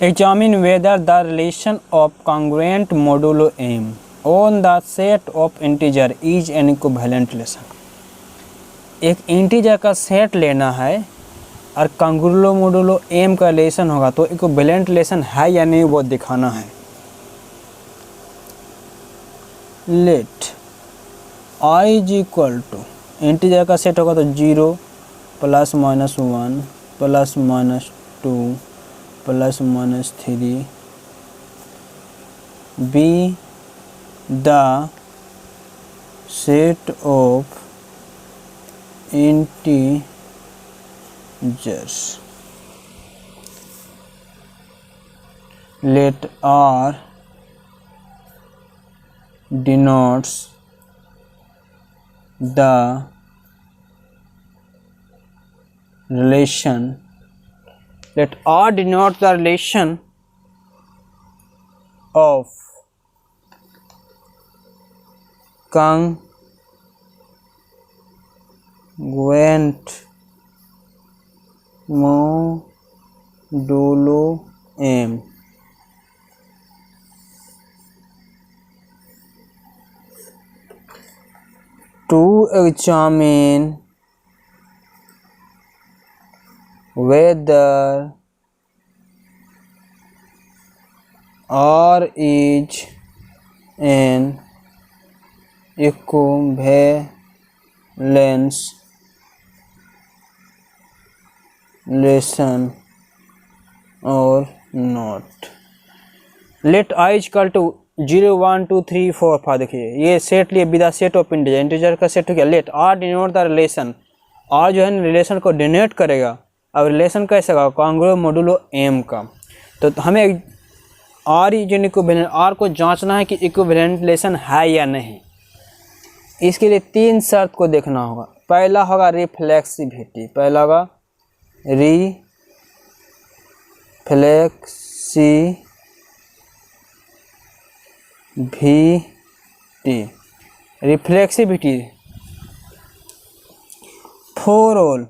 Examine whether the relation of congruent modulo m on the set of integer is an equivalent relation। एक integer का set लेना है और कंग्रुलो modulo M का relation होगा तो इक्विवेलेंट रिलेशन है या नहीं वो दिखाना है। Let I is equal to integer का सेट होगा तो 0 +- 1 +- 2 +- 3 be the set of integers। Let R denotes the relation of congruent modulo m। To examine whether R is an equivalence relation or not। Let I equal to 0 1 2 3 4 5। देखिए ये set लिए with the set of integer का set हो गया। Let R denote the relation, R जो है ना relation को डिनोट करेगा। अब रिलेशन कैसे होगा कॉन्ग्रुएंट मोडुलो एम का। तो हमें R is N equivalent, R को जांचना है कि इक्विवेलेंट रिलेशन है या नहीं। इसके लिए 3 शर्त को देखना होगा। पहला होगा रिफ्लेक्सिविटी, पहला होगा reflexivity for all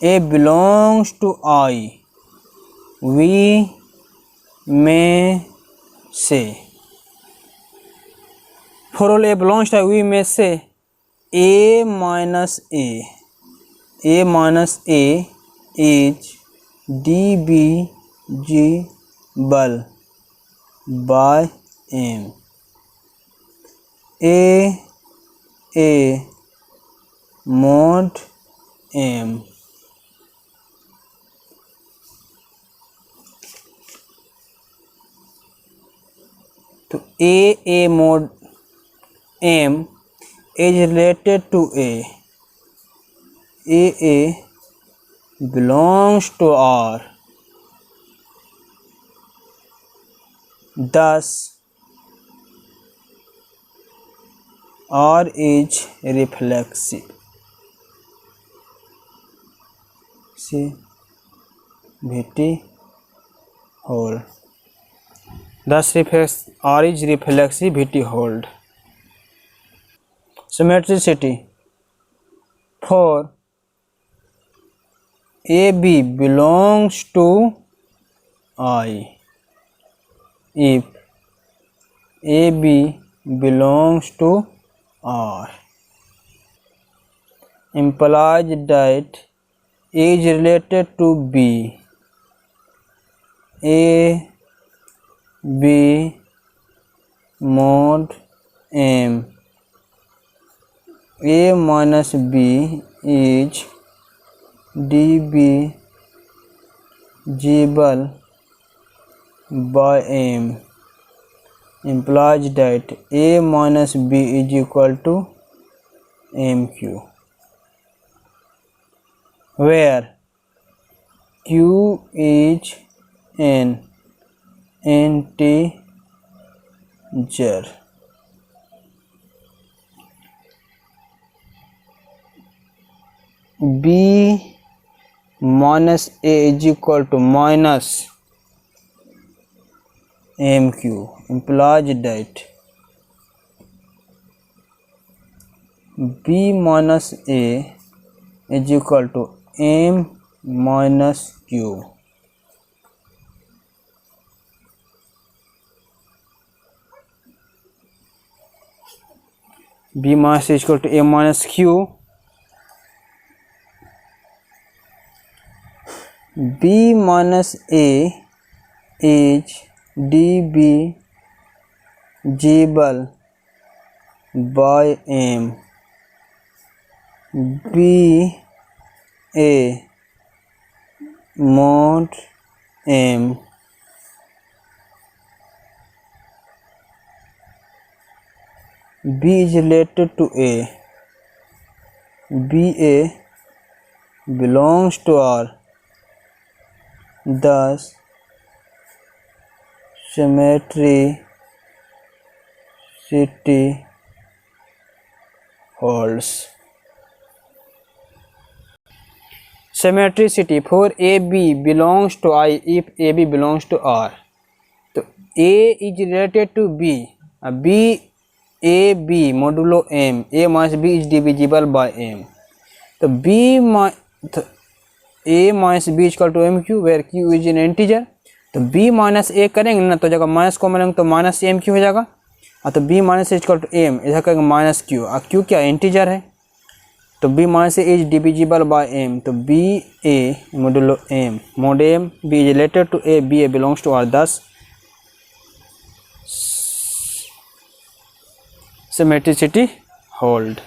A belongs to I V में से, for all A belongs to V में से A minus A is divisible by m। a mod m तो a mod m is related to a belongs to R, thus R is reflexive। hold thus R is reflexivity hold। Symmetricity for AB belongs to I if AB belongs to R implies that A is related to B, A B mod M, A minus B is divisible by M implies that A minus B is equal to MQ, where Q is an integer। B minus A is equal to minus MQ implies that B minus A is equal to M minus Q, B minus A equal to A minus Q. B minus A is divisible by M. B A mod M B is related to A. B A belongs to R. Thus symmetricity holds. Symmetricity for AB belongs to I if AB belongs to R. तो A is related to B. B A B modulo M. A minus B is divisible by M. तो A minus B is equal to MQ where Q is an integer. तो B minus A करेंगे ना तो जगह minus को मिलेंगे तो minus MQ हो जाएगा। तो B minus A is equal to M ऐसा करेंगे माइनस Q। Q क्या इंटीजर है तो B minus A is divisible by M. तो B A modulo M mod M B is related to A. B A belongs to R. Thus symmetricity hold.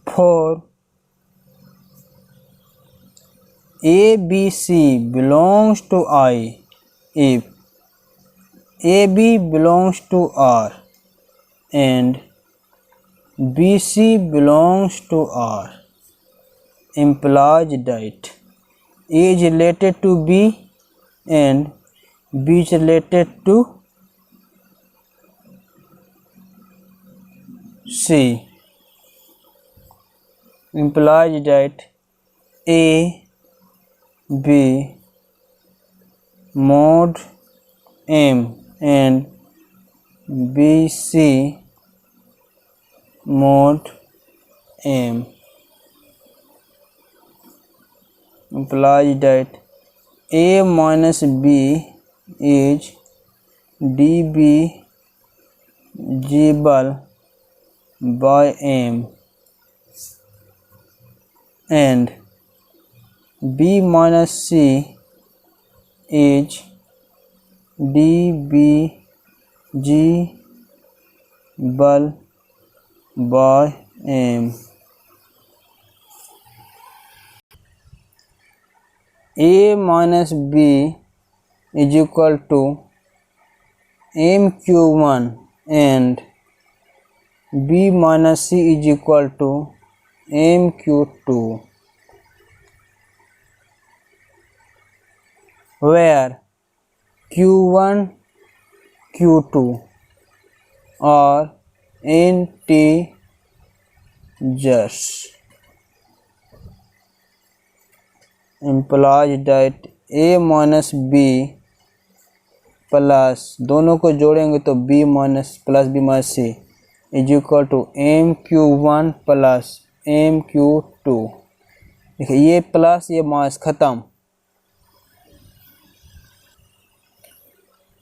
For ABC belongs to I if AB belongs to R and BC belongs to R implies that A is related to B and B is related to C. Implies that A B mod M and BC mod M implies that A minus B is divisible by M and B minus C is divisible by M. A minus B is equal to MQ1 and B minus C is equal to MQ2 where Q1 Q2 are integers. Implies that A minus B plus दोनों को जोड़ेंगे तो B minus plus B minus C is equal to MQ1 plus MQ2। देखिए ये plus ये minus ख़त्म।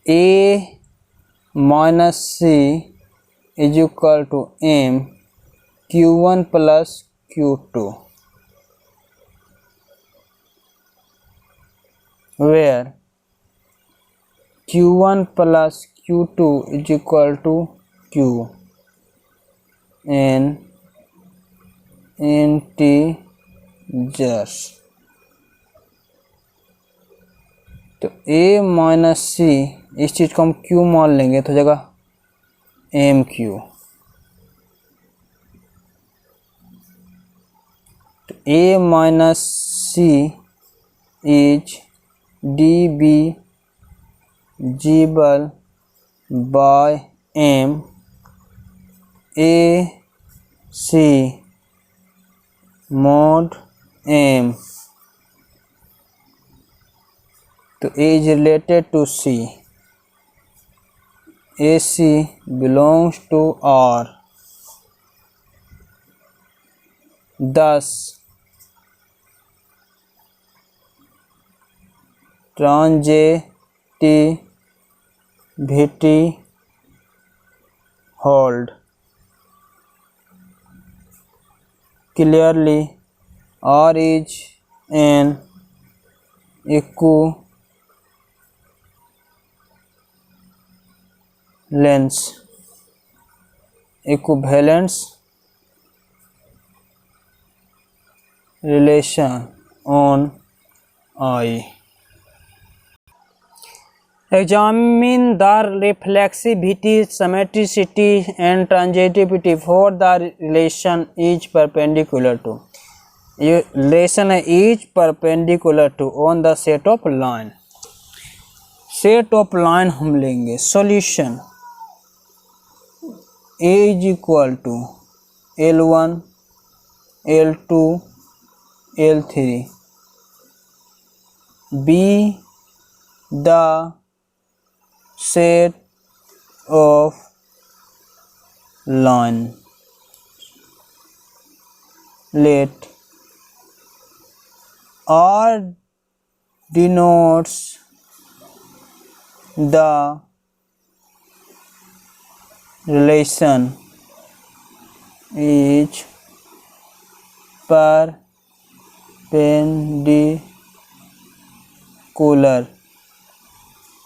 A minus C is equal to MQ1 plus Q2 where Q1 plus Q2 is equal to Q in integers। तो A minus C इस चीज़ को हम Q मान लेंगे तो जगह MQ। तो A minus C is divisible by M A C mod M। तो A is related to C, AC belongs to R, thus transitivity hold clearly R is an equivalence relation on I. Examine the reflexivity, symmetricity and transitivity for the relation is perpendicular to. ये relation is perpendicular to on the set of line. Set of line हम लेंगे. Solution A is equal to L1, L2, L3. B the set of line. Let R denotes the relation is perpendicular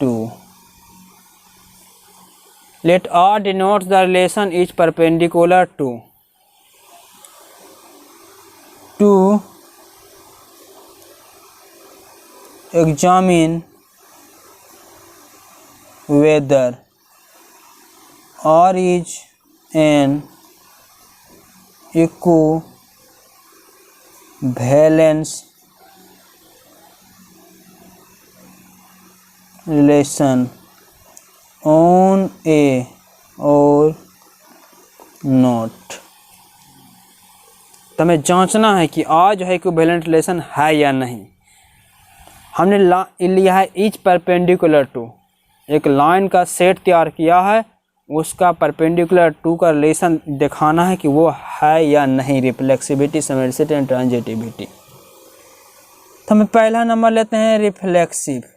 to. Let R denotes the relation is perpendicular to examine whether R is an equivalence relation on A or not. तो हमें जांचना है कि आज जो है equivalent relation है या नहीं. हमने लिया है इच परपेंडिकुलर टू, एक लाइन का सेट तैयार किया है, उसका परपेंडिकुलर टू का रिलेशन दिखाना है कि वो है या नहीं. Reflexivity, symmetricity and transitivity. तो हमें पहला नंबर लेते हैं reflexivity.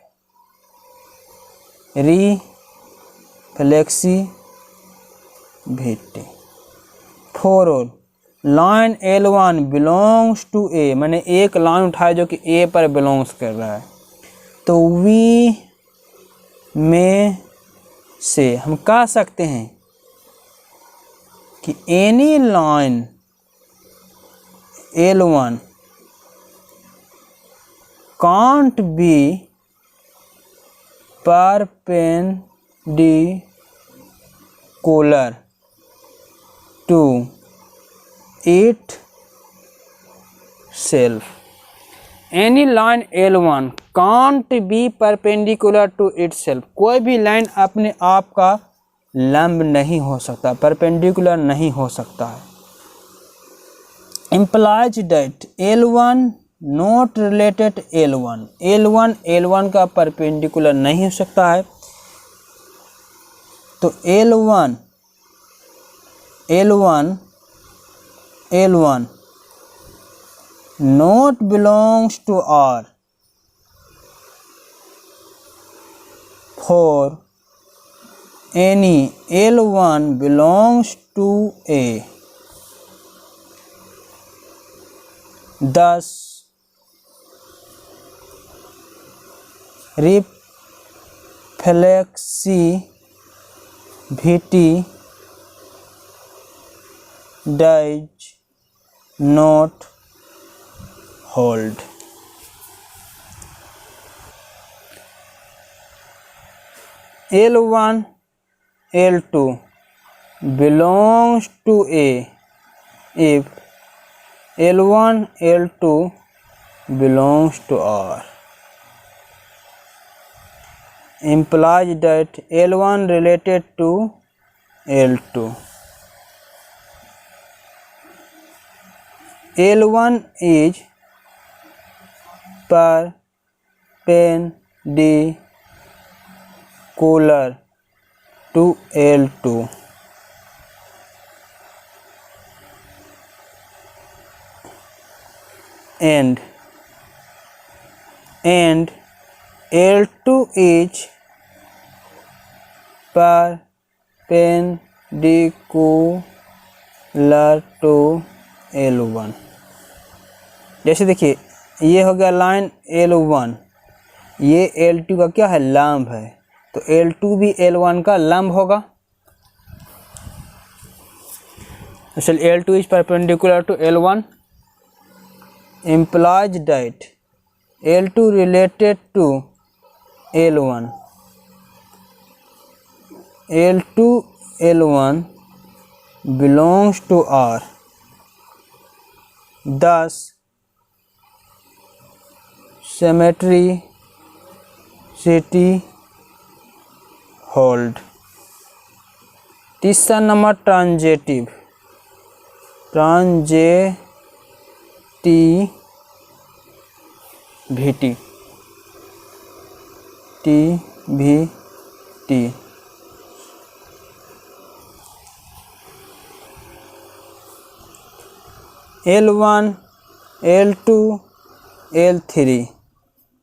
For all line L1 belongs to A, मैंने एक लाइन उठाया जो कि A पर बिलोंग्स कर रहा है, तो V में से हम कह सकते हैं कि any line L1 can't be perpendicular to itself. Any line L1 can't be perpendicular to itself. कोई भी लाइन अपने आप का लंब नहीं हो सकता, परपेंडिकुलर नहीं हो सकता है. Implies that L1 not related L1. L1 का परपेंडिकुलर नहीं हो सकता है, तो L1 not belongs to R. For any L1 belongs to A. Thus reflexivity does not hold. L1 L2 belongs to A if L1 L2 belongs to R. Implies that L1 related to L2. L1 is perpendicular to L2 and L2 is perpendicular to L1। जैसे देखिए ये हो गया line L1, ये L2 का क्या है, लंब है, तो L2 भी L1 का लंब होगा। चलिए L2 is perpendicular to L1 implies that L2 related to L1, L2 L1 belongs to R, thus symmetry hold। तीसरा number ट्रांजेटिविटी L1 L2 L3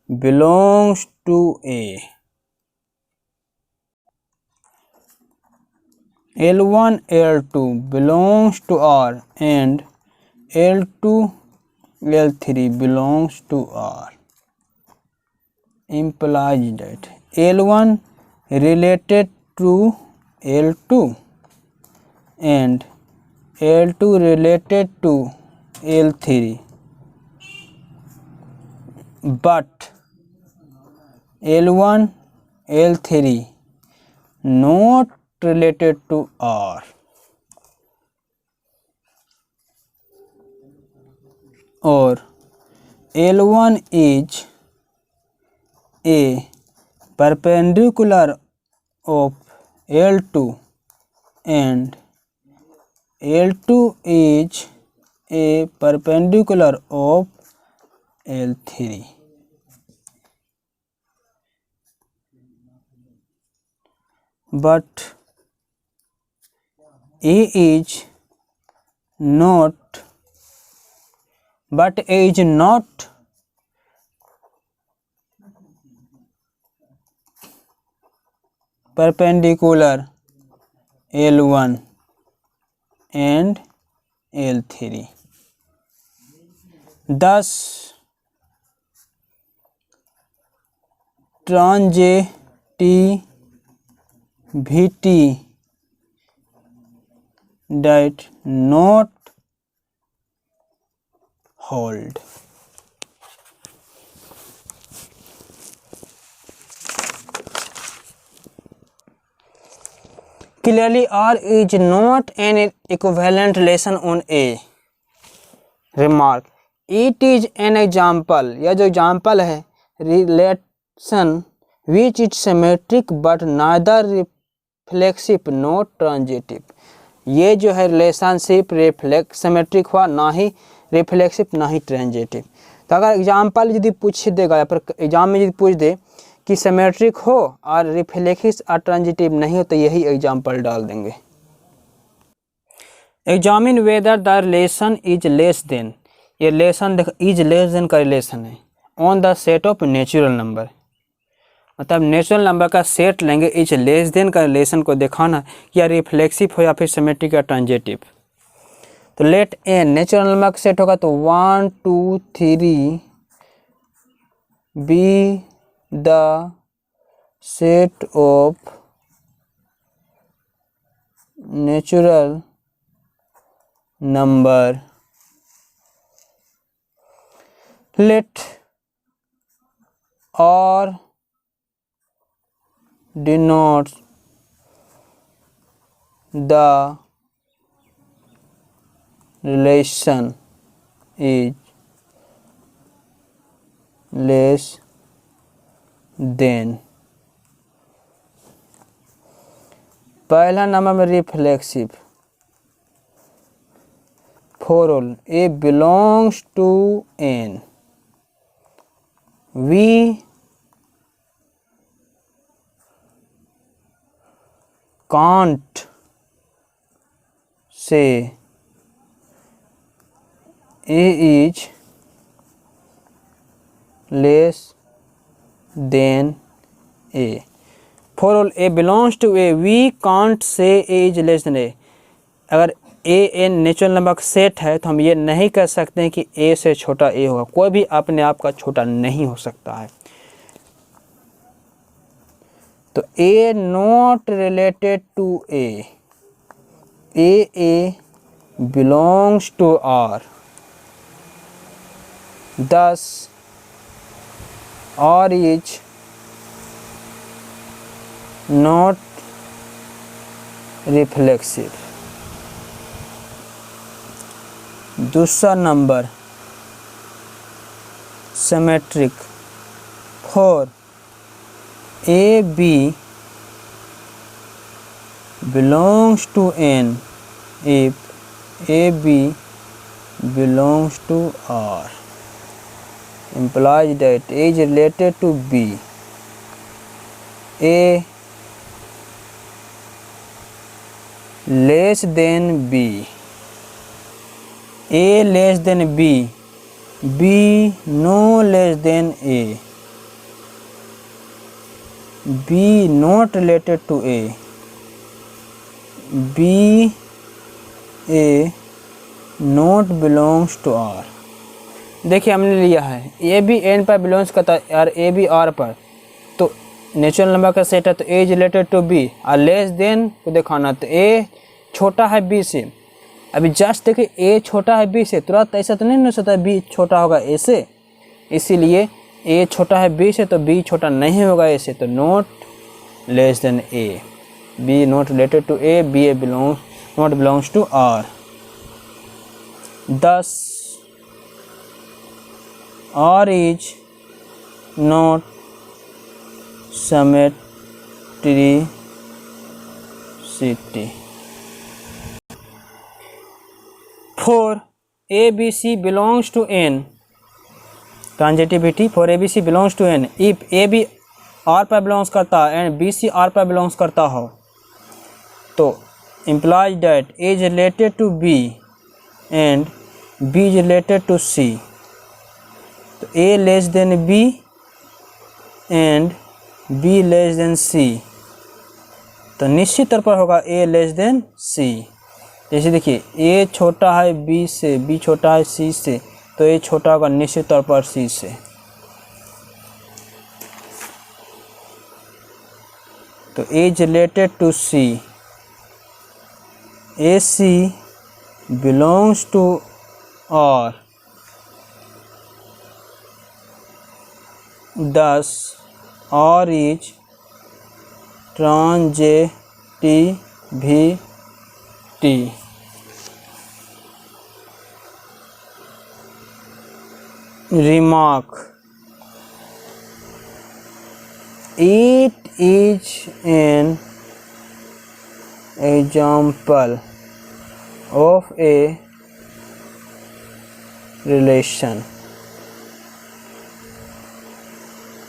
belongs to A, L1 L2 belongs to R and L2 L3 belongs to R implies that L1 related to L2 and L2 related to L3 but L1 L3 not related to R, or L1 is a perpendicular of L2 and L2 is a perpendicular of L3, but A is not perpendicular L1 and L3, thus transitivity that not hold। Clearly R is not an equivalent relation on A। Remark, it is an example, यह जो example है relation which is symmetric but neither reflexive nor transitive। ये जो है relationship symmetric हुआ, ना ही reflexive ना ही transitive. तो अगर एग्जाम्पल यदि पूछ देगा या फिर एग्जाम में यदि पूछ दे कि सिमेट्रिक हो और रिफ्लेक्सिव और ट्रांजिटिव नहीं हो तो यही एग्जाम्पल डाल देंगे। Examine whether the relation is less then, ये रिलेशन देखो इज लेस देन का रिलेशन है on the set of natural number, मतलब नेचुरल नंबर का सेट लेंगे, इज लेस देन का रिलेशन को दिखाना या रिफ्लेक्सिव हो या फिर सिमेट्रिक या ट्रांजिटिव। तो लेट एन नेचुरल नंबर का सेट होगा तो 1 2 3 be the set of natural number, let R denotes the relation is less than। पहला नंबर में reflexive, for all A belongs to N, we can't say A is less than A for all A belongs to A we can't say A is less than A. अगर A N natural number का set है तो हम ये नहीं कह सकते हैं कि ए से छोटा ए होगा, कोई भी अपने आप का छोटा नहीं हो सकता है। तो A not related to A belongs to R, thus R is not reflexive। दूसरा number symmetric for A B belongs to N if AB belongs to R implies that A is related to B। A less than B, A less than B, B no less than A, B not related to A, B A not belongs to R। देखिए हमने लिया है A B N पर belongs करता है और A B are पर, तो नेचुरल नंबर का सेट है तो ए इज रिलेटेड टू बी और लेस देन को दिखाना, तो ए छोटा है बी से। अभी जस्ट देखिए ए छोटा है बी से, तुरंत ऐसा तो नहीं हो सकता बी छोटा होगा ए से, इसीलिए ए छोटा है बी से तो बी छोटा नहीं होगा ए से, तो not less than A, B not related to A, B A not belongs to R. 10 R is not symmetricity। For ABC belongs to N, transitivity for ABC belongs to N if AB R पर belongs करता है and BC R पर belongs करता हो, तो implies that A is related to B and B is related to C। तो A less than B and B less than C, तो निश्चित तौर पर होगा A लेस देन C। जैसे देखिए A छोटा है B से, B छोटा है C से, तो A छोटा होगा निश्चित तौर पर C से। तो A is related to C, AC belongs to R, thus R is transitivity। Remark: it is an example of a relation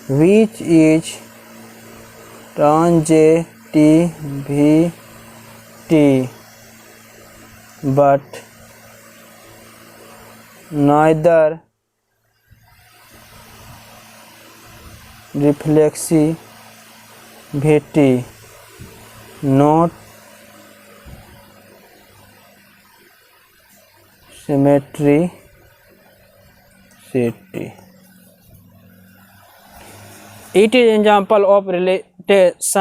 which is transitivity but neither reflexivity not symmetricity। It is example of relation, it is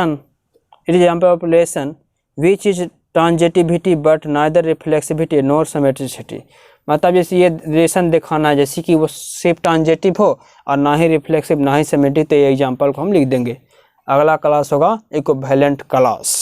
example of relation which is transitivity but neither reflexivity nor symmetricity। मतलब जैसे ये relation दिखाना है जैसे कि वो सिर्फ transitive हो और ना ही रिफ्लेक्सिव ना ही सिमेट्रिक, तो ये एग्जांपल को हम लिख देंगे। अगला क्लास होगा इक्विवेलेंट क्लास।